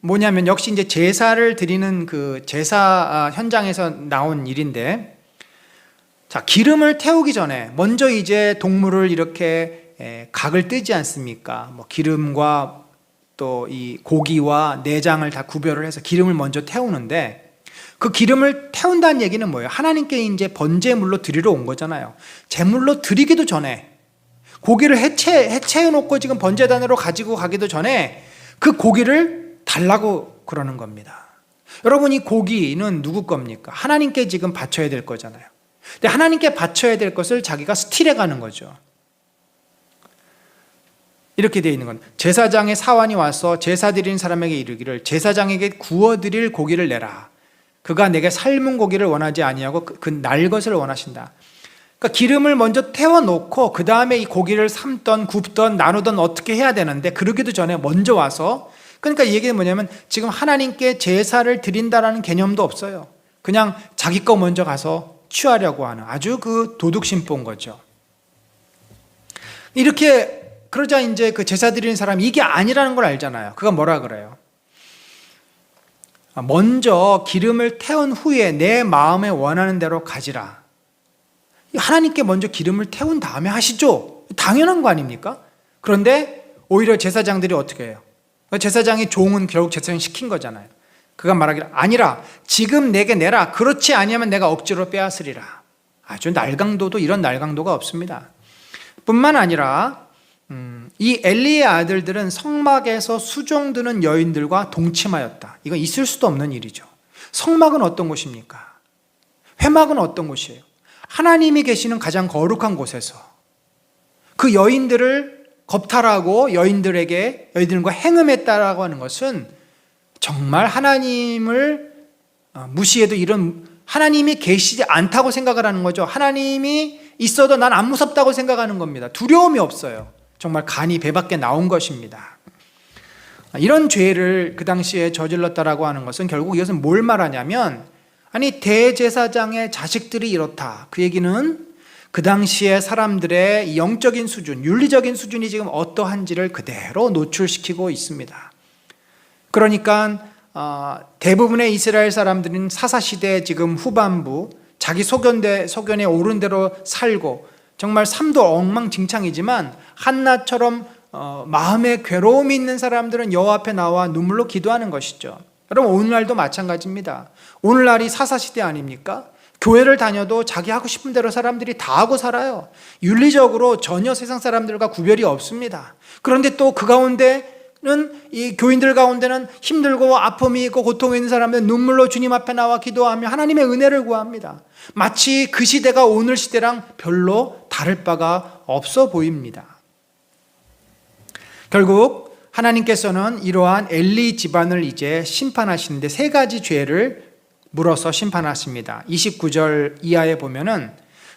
뭐냐면 역시 이제 제사를 드리는 그 제사 현장에서 나온 일인데, 자, 기름을 태우기 전에 먼저 이제 동물을 이렇게 각을 뜨지 않습니까? 뭐 기름과 또 이 고기와 내장을 다 구별을 해서 기름을 먼저 태우는데, 그 기름을 태운다는 얘기는 뭐예요? 하나님께 이제 번제물로 드리러 온 거잖아요. 제물로 드리기도 전에, 고기를 해체해 놓고 지금 번제단으로 가지고 가기도 전에 그 고기를 달라고 그러는 겁니다. 여러분, 이 고기는 누구 겁니까? 하나님께 지금 바쳐야 될 거잖아요. 근데 하나님께 바쳐야 될 것을 자기가 스틸해 가는 거죠. 이렇게 되어 있는 건, 제사장의 사환이 와서 제사 드리는 사람에게 이르기를 제사장에게 구워드릴 고기를 내라. 그가 내게 삶은 고기를 원하지 아니하고 그 날 것을 원하신다. 그러니까 기름을 먼저 태워놓고 그 다음에 이 고기를 삶던 굽던 나누던 어떻게 해야 되는데, 그러기도 전에 먼저 와서, 그러니까 이 얘기는 뭐냐면 지금 하나님께 제사를 드린다라는 개념도 없어요. 그냥 자기 거 먼저 가서 취하려고 하는 아주 그 도둑심보인 거죠. 이렇게 그러자 이제 그 제사 드리는 사람이 이게 아니라는 걸 알잖아요. 그가 뭐라 그래요? 먼저 기름을 태운 후에 내 마음에 원하는 대로 가지라. 하나님께 먼저 기름을 태운 다음에 하시죠. 당연한 거 아닙니까? 그런데 오히려 제사장들이 어떻게 해요? 제사장이 종은 결국 제사장 시킨 거잖아요. 그가 말하기를 아니라 지금 내게 내라. 그렇지 아니하면 내가 억지로 빼앗으리라. 아주 날강도도 이런 날강도가 없습니다. 뿐만 아니라 이 엘리의 아들들은 성막에서 수종드는 여인들과 동침하였다. 이건 있을 수도 없는 일이죠. 성막은 어떤 곳입니까? 회막은 어떤 곳이에요? 하나님이 계시는 가장 거룩한 곳에서 그 여인들을 겁탈하고 여인들과 행음했다라고 하는 것은 정말 하나님을 무시해도 이런, 하나님이 계시지 않다고 생각을 하는 거죠. 하나님이 있어도 난 안 무섭다고 생각하는 겁니다. 두려움이 없어요. 정말 간이 배 밖에 나온 것입니다. 이런 죄를 그 당시에 저질렀다라고 하는 것은 결국 이것은 뭘 말하냐면, 아니 대제사장의 자식들이 이렇다. 그 얘기는 그 당시에 사람들의 영적인 수준, 윤리적인 수준이 지금 어떠한지를 그대로 노출시키고 있습니다. 그러니까 대부분의 이스라엘 사람들은 사사시대 지금 후반부 자기 소견에 오른 대로 살고 정말 삶도 엉망진창이지만 한나처럼 마음에 괴로움이 있는 사람들은 여호와 앞에 나와 눈물로 기도하는 것이죠. 여러분, 오늘날도 마찬가지입니다. 오늘날이 사사시대 아닙니까? 교회를 다녀도 자기 하고 싶은 대로 사람들이 다 하고 살아요. 윤리적으로 전혀 세상 사람들과 구별이 없습니다. 그런데 또 그 가운데는, 이 교인들 가운데는 힘들고 아픔이 있고 고통이 있는 사람들은 눈물로 주님 앞에 나와 기도하며 하나님의 은혜를 구합니다. 마치 그 시대가 오늘 시대랑 별로 다를 바가 없어 보입니다. 결국 하나님께서는 이러한 엘리 집안을 이제 심판하시는데 세 가지 죄를 물어서 심판하십니다. 29절 이하에 보면은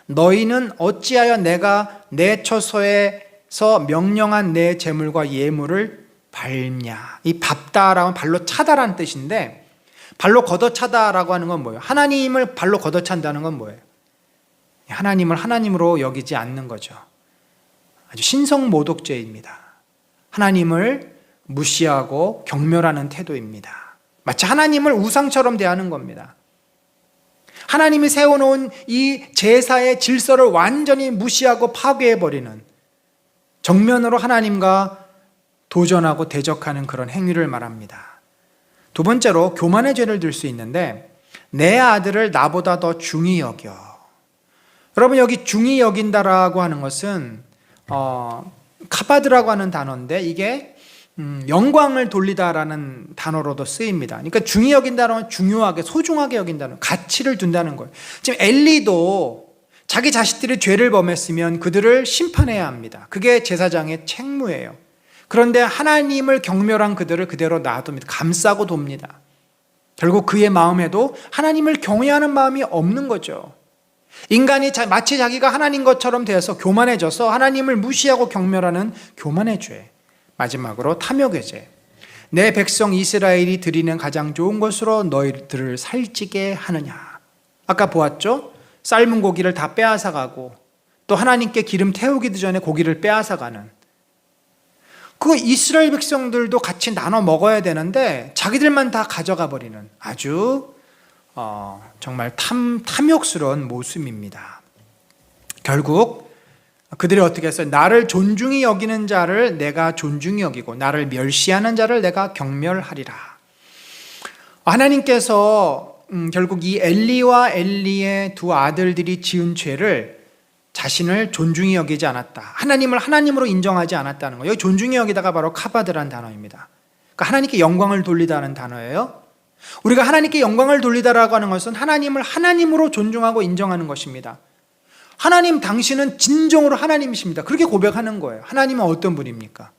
너희는 어찌하여 내가 내 처소에서 명령한 내 제물과 예물을 밟냐. 이 밟다라는 발로 차다라는 뜻인데, 발로 걷어차다라고 하는 건 뭐예요? 하나님을 발로 걷어찬다는 건 뭐예요? 하나님을 하나님으로 여기지 않는 거죠. 아주 신성모독죄입니다. 하나님을 무시하고 경멸하는 태도입니다. 마치 하나님을 우상처럼 대하는 겁니다. 하나님이 세워놓은 이 제사의 질서를 완전히 무시하고 파괴해버리는, 정면으로 하나님과 도전하고 대적하는 그런 행위를 말합니다. 두 번째로 교만의 죄를 들 수 있는데, 내 아들을 나보다 더 중히 여겨. 여러분, 여기 중히 여긴다라고 하는 것은 카바드라고 하는 단어인데, 이게 영광을 돌리다라는 단어로도 쓰입니다. 그러니까 중히 여긴다는 건 중요하게, 소중하게 여긴다는, 가치를 둔다는 거예요. 지금 엘리도 자기 자식들이 죄를 범했으면 그들을 심판해야 합니다. 그게 제사장의 책무예요. 그런데 하나님을 경멸한 그들을 그대로 놔둡니다. 감싸고 돕니다. 결국 그의 마음에도 하나님을 경외하는 마음이 없는 거죠. 인간이 마치 자기가 하나님 것처럼 되어서 교만해져서 하나님을 무시하고 경멸하는 교만의 죄. 마지막으로 탐욕의 죄. 내 백성 이스라엘이 드리는 가장 좋은 것으로 너희들을 살찌게 하느냐. 아까 보았죠? 삶은 고기를 다 빼앗아가고 또 하나님께 기름 태우기도 전에 고기를 빼앗아가는, 그 이스라엘 백성들도 같이 나눠 먹어야 되는데 자기들만 다 가져가 버리는 아주 정말 탐욕스러운 모습입니다. 결국 그들이 어떻게 했어요? 나를 존중히 여기는 자를 내가 존중히 여기고 나를 멸시하는 자를 내가 경멸하리라. 하나님께서 결국 이 엘리와 엘리의 두 아들들이 지은 죄를 자신을 존중히 여기지 않았다. 하나님을 하나님으로 인정하지 않았다는 거예요. 여기 존중히 여기다가 바로 카바드라는 단어입니다. 그러니까 하나님께 영광을 돌리다는 단어예요. 우리가 하나님께 영광을 돌리다라고 하는 것은 하나님을 하나님으로 존중하고 인정하는 것입니다. 하나님, 당신은 진정으로 하나님이십니다. 그렇게 고백하는 거예요. 하나님은 어떤 분입니까?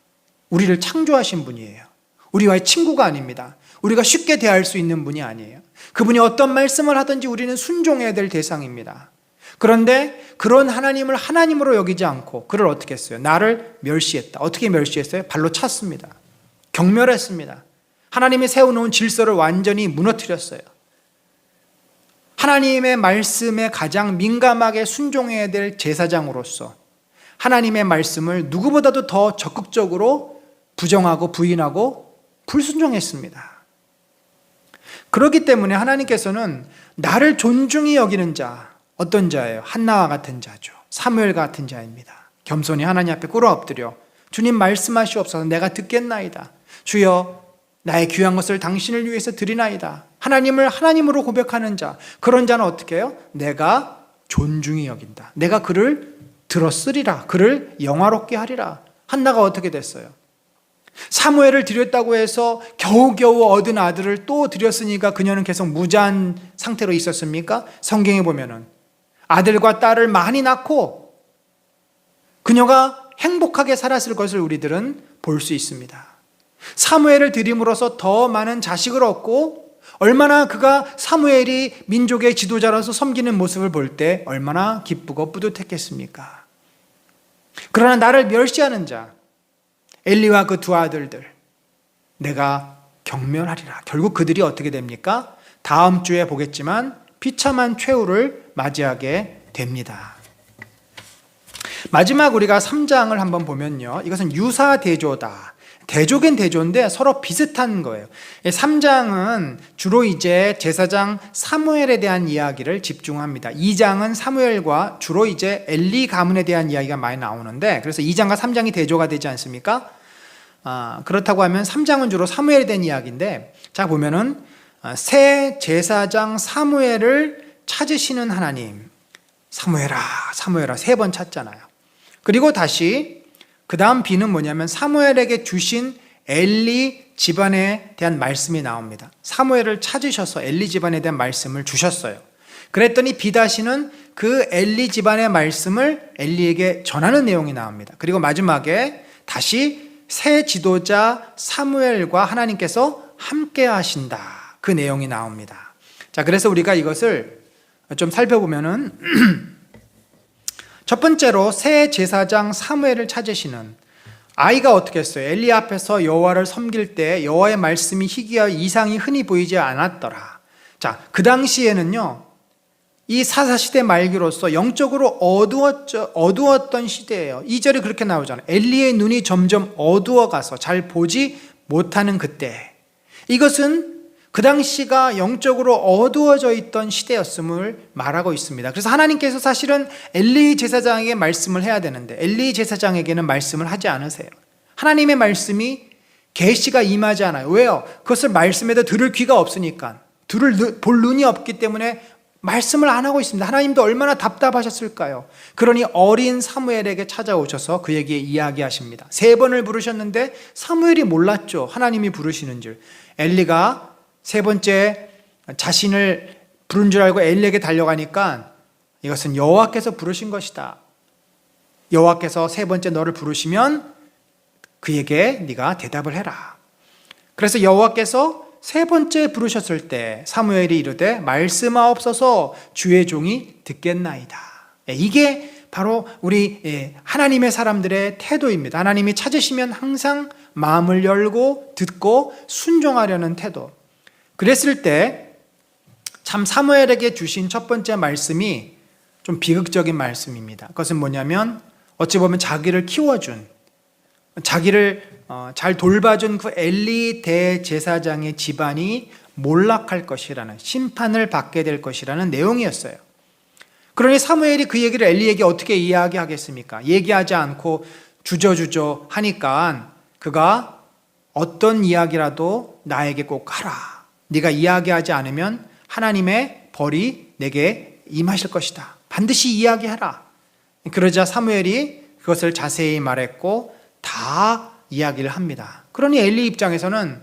우리를 창조하신 분이에요. 우리와의 친구가 아닙니다. 우리가 쉽게 대할 수 있는 분이 아니에요. 그분이 어떤 말씀을 하든지 우리는 순종해야 될 대상입니다. 그런데 그런 하나님을 하나님으로 여기지 않고 그를 어떻게 했어요? 나를 멸시했다. 어떻게 멸시했어요? 발로 찼습니다. 경멸했습니다. 하나님이 세워놓은 질서를 완전히 무너뜨렸어요. 하나님의 말씀에 가장 민감하게 순종해야 될 제사장으로서 하나님의 말씀을 누구보다도 더 적극적으로 부정하고 부인하고 불순종했습니다. 그렇기 때문에 하나님께서는 나를 존중히 여기는 자, 어떤 자예요? 한나와 같은 자죠. 사무엘 같은 자입니다. 겸손히 하나님 앞에 꿇어 엎드려 주님 말씀하시옵소서. 내가 듣겠나이다. 주여, 나의 귀한 것을 당신을 위해서 드리나이다. 하나님을 하나님으로 고백하는 자, 그런 자는 어떻게 해요? 내가 존중히 여긴다. 내가 그를 들었으리라. 그를 영화롭게 하리라. 한나가 어떻게 됐어요? 사무엘을 드렸다고 해서 겨우겨우 얻은 아들을 또 드렸으니까 그녀는 계속 무자한 상태로 있었습니까? 성경에 보면은 아들과 딸을 많이 낳고 그녀가 행복하게 살았을 것을 우리들은 볼 수 있습니다. 사무엘을 드림으로써 더 많은 자식을 얻고, 얼마나 그가 사무엘이 민족의 지도자로서 섬기는 모습을 볼 때 얼마나 기쁘고 뿌듯했겠습니까? 그러나 나를 멸시하는 자, 엘리와 그 두 아들들, 내가 경멸하리라. 결국 그들이 어떻게 됩니까? 다음 주에 보겠지만 비참한 최후를 맞이하게 됩니다. 마지막 우리가 3장을 한번 보면요, 이것은 유사대조다. 대조긴 대조인데 서로 비슷한 거예요. 3장은 주로 이제 제사장 사무엘에 대한 이야기를 집중합니다. 2장은 사무엘과 주로 이제 엘리 가문에 대한 이야기가 많이 나오는데, 그래서 2장과 3장이 대조가 되지 않습니까? 그렇다고 하면 3장은 주로 사무엘에 대한 이야기인데, 자 보면은 새 제사장 사무엘을 찾으시는 하나님, 사무엘아 사무엘아 3번 찾잖아요. 그리고 다시 그 다음 비는 뭐냐면 사무엘에게 주신 엘리 집안에 대한 말씀이 나옵니다. 사무엘을 찾으셔서 엘리 집안에 대한 말씀을 주셨어요. 그랬더니 비다시는 그 엘리 집안의 말씀을 엘리에게 전하는 내용이 나옵니다. 그리고 마지막에 다시 새 지도자 사무엘과 하나님께서 함께 하신다, 그 내용이 나옵니다. 자, 그래서 우리가 이것을 좀 살펴보면은 첫 번째로 새 제사장 사무엘을 찾으시는 아이가 어떻게 했어요? 엘리 앞에서 여호와를 섬길 때 여호와의 말씀이 희귀하여 이상이 흔히 보이지 않았더라. 자, 그 당시에는요, 이 사사시대 말기로서 영적으로 어두웠던 시대예요. 2절에 그렇게 나오잖아요. 엘리의 눈이 점점 어두워가서 잘 보지 못하는 그때. 이것은 그 당시가 영적으로 어두워져 있던 시대였음을 말하고 있습니다. 그래서 하나님께서 사실은 엘리 제사장에게 말씀을 해야 되는데 엘리 제사장에게는 말씀을 하지 않으세요. 하나님의 말씀이 계시가 임하지 않아요. 왜요? 그것을 말씀에도 들을 귀가 없으니까, 볼 눈이 없기 때문에 말씀을 안 하고 있습니다. 하나님도 얼마나 답답하셨을까요? 그러니 어린 사무엘에게 찾아오셔서 그에게 이야기하십니다. 3번을 부르셨는데 사무엘이 몰랐죠. 하나님이 부르시는 줄. 엘리가 3번째 자신을 부른 줄 알고 엘리에게 달려가니까 이것은 여호와께서 부르신 것이다. 여호와께서 3번째 너를 부르시면 그에게 네가 대답을 해라. 그래서 여호와께서 3번째 부르셨을 때 사무엘이 이르되 말씀하옵소서 주의 종이 듣겠나이다. 이게 바로 우리 하나님의 사람들의 태도입니다. 하나님이 찾으시면 항상 마음을 열고 듣고 순종하려는 태도. 그랬을 때 참 사무엘에게 주신 첫 번째 말씀이 좀 비극적인 말씀입니다. 그것은 뭐냐면 어찌 보면 자기를 키워준, 자기를 잘 돌봐준 그 엘리 대제사장의 집안이 몰락할 것이라는, 심판을 받게 될 것이라는 내용이었어요. 그러니 사무엘이 그 얘기를 엘리에게 어떻게 이야기하겠습니까? 얘기하지 않고 주저주저 하니까 그가 어떤 이야기라도 나에게 꼭 하라. 네가 이야기하지 않으면 하나님의 벌이 내게 임하실 것이다. 반드시 이야기하라. 그러자 사무엘이 그것을 자세히 말했고 다 이야기를 합니다. 그러니 엘리 입장에서는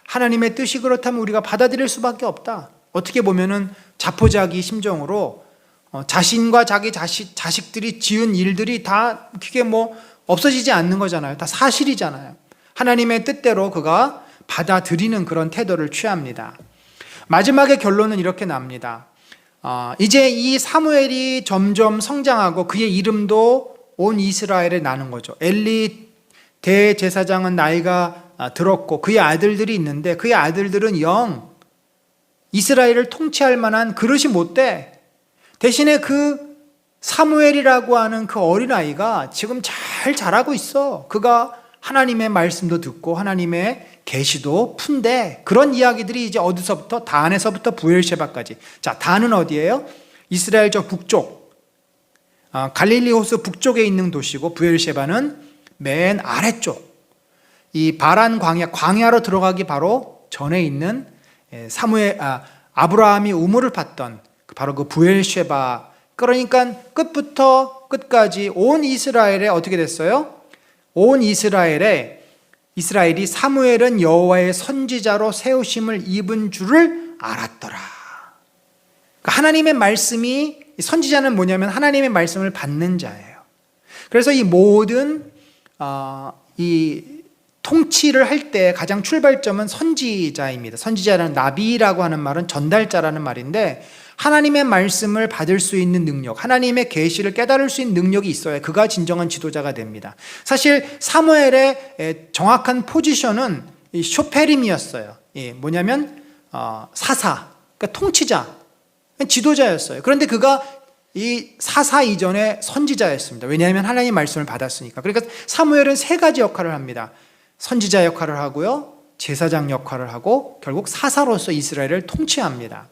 하나님의 뜻이 그렇다면 우리가 받아들일 수밖에 없다. 어떻게 보면은 자포자기 심정으로 자신과 자기 자식들이 지은 일들이 다 그게 뭐 없어지지 않는 거잖아요. 다 사실이잖아요. 하나님의 뜻대로 그가 받아들이는 그런 태도를 취합니다. 마지막에 결론은 이렇게 납니다. 이제 이 사무엘이 점점 성장하고 그의 이름도 온 이스라엘에 나는 거죠. 엘리 대제사장은 나이가 들었고 그의 아들들이 있는데 그의 아들들은 영 이스라엘을 통치할 만한 그릇이 못 돼. 대신에 그 사무엘이라고 하는 그 어린아이가 지금 잘 자라고 있어. 그가 하나님의 말씀도 듣고 하나님의 계시도 푼대. 그런 이야기들이 이제 어디서부터? 단에서부터 부엘셰바까지. 자, 단은 어디예요? 이스라엘 저 북쪽, 갈릴리 호수 북쪽에 있는 도시고 부엘셰바는 맨 아래쪽, 이 바란 광야로 들어가기 바로 전에 있는 아브라함이 우물을 팠던 바로 그 부엘셰바. 그러니까 끝부터 끝까지 온 이스라엘에 어떻게 됐어요? 온 이스라엘이 사무엘은 여호와의 선지자로 세우심을 입은 줄을 알았더라. 그러니까 하나님의 말씀이, 선지자는 뭐냐면 하나님의 말씀을 받는 자예요. 그래서 이 모든 이 통치를 할 때 가장 출발점은 선지자입니다. 선지자라는 나비라고 하는 말은 전달자라는 말인데 하나님의 말씀을 받을 수 있는 능력, 하나님의 계시를 깨달을 수 있는 능력이 있어야 그가 진정한 지도자가 됩니다. 사실 사무엘의 정확한 포지션은 쇼페림이었어요. 뭐냐면 사사, 그러니까 통치자, 지도자였어요. 그런데 그가 이 사사 이전에 선지자였습니다. 왜냐하면 하나님의 말씀을 받았으니까. 그러니까 사무엘은 3가지 역할을 합니다. 선지자 역할을 하고요, 제사장 역할을 하고 결국 사사로서 이스라엘을 통치합니다.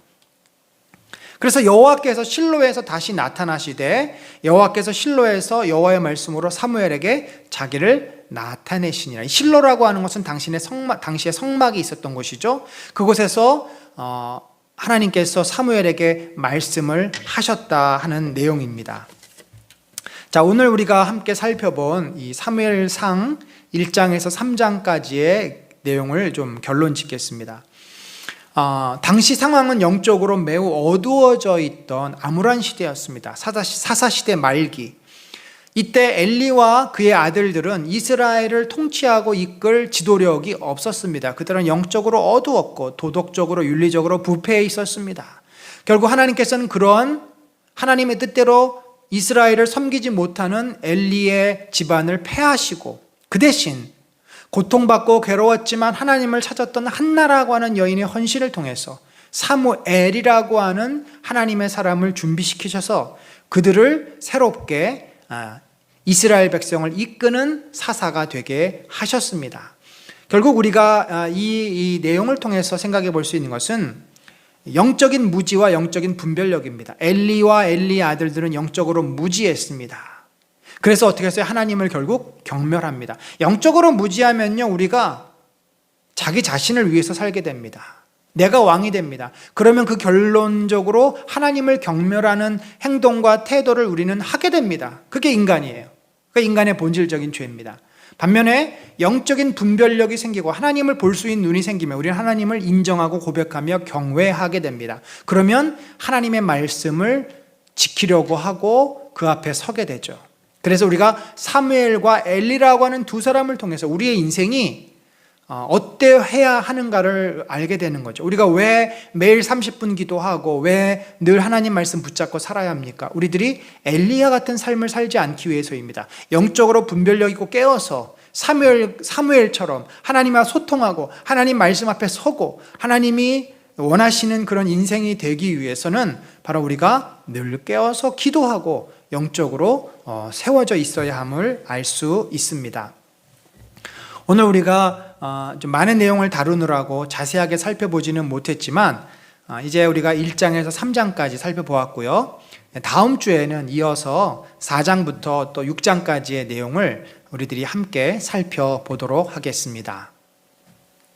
그래서 여호와께서 실로에서 다시 나타나시되 여호와께서 실로에서 여호와의 말씀으로 사무엘에게 자기를 나타내시니라. 실로라고 하는 것은 당시에 성막이 있었던 곳이죠. 그곳에서 하나님께서 사무엘에게 말씀을 하셨다 하는 내용입니다. 자, 오늘 우리가 함께 살펴본 이 사무엘상 1장에서 3장까지의 내용을 좀 결론 짓겠습니다. 당시 상황은 영적으로 매우 어두워져 있던 암울한 시대였습니다. 사사시대 말기. 이때 엘리와 그의 아들들은 이스라엘을 통치하고 이끌 지도력이 없었습니다. 그들은 영적으로 어두웠고 도덕적으로 윤리적으로 부패해 있었습니다. 결국 하나님께서는 그런 하나님의 뜻대로 이스라엘을 섬기지 못하는 엘리의 집안을 패하시고 그 대신 고통받고 괴로웠지만 하나님을 찾았던 한나라고 하는 여인의 헌신을 통해서 사무엘이라고 하는 하나님의 사람을 준비시키셔서 그들을 새롭게 이스라엘 백성을 이끄는 사사가 되게 하셨습니다. 결국 우리가 이 내용을 통해서 생각해 볼 수 있는 것은 영적인 무지와 영적인 분별력입니다. 엘리와 엘리의 아들들은 영적으로 무지했습니다. 그래서 어떻게 했어요? 하나님을 결국 경멸합니다. 영적으로 무지하면요, 우리가 자기 자신을 위해서 살게 됩니다. 내가 왕이 됩니다. 그러면 그 결론적으로 하나님을 경멸하는 행동과 태도를 우리는 하게 됩니다. 그게 인간이에요. 그게 인간의 본질적인 죄입니다. 반면에 영적인 분별력이 생기고 하나님을 볼 수 있는 눈이 생기면 우리는 하나님을 인정하고 고백하며 경외하게 됩니다. 그러면 하나님의 말씀을 지키려고 하고 그 앞에 서게 되죠. 그래서 우리가 사무엘과 엘리라고 하는 두 사람을 통해서 우리의 인생이 어때해야 하는가를 알게 되는 거죠. 우리가 왜 매일 30분 기도하고 왜 늘 하나님 말씀 붙잡고 살아야 합니까? 우리들이 엘리야 같은 삶을 살지 않기 위해서입니다. 영적으로 분별력 있고 깨어서 사무엘처럼 하나님과 소통하고 하나님 말씀 앞에 서고 하나님이 원하시는 그런 인생이 되기 위해서는 바로 우리가 늘 깨어서 기도하고 영적으로 세워져 있어야 함을 알 수 있습니다. 오늘 우리가 좀 많은 내용을 다루느라고 자세하게 살펴보지는 못했지만 이제 우리가 1장에서 3장까지 살펴보았고요. 다음 주에는 이어서 4장부터 또 6장까지의 내용을 우리들이 함께 살펴보도록 하겠습니다.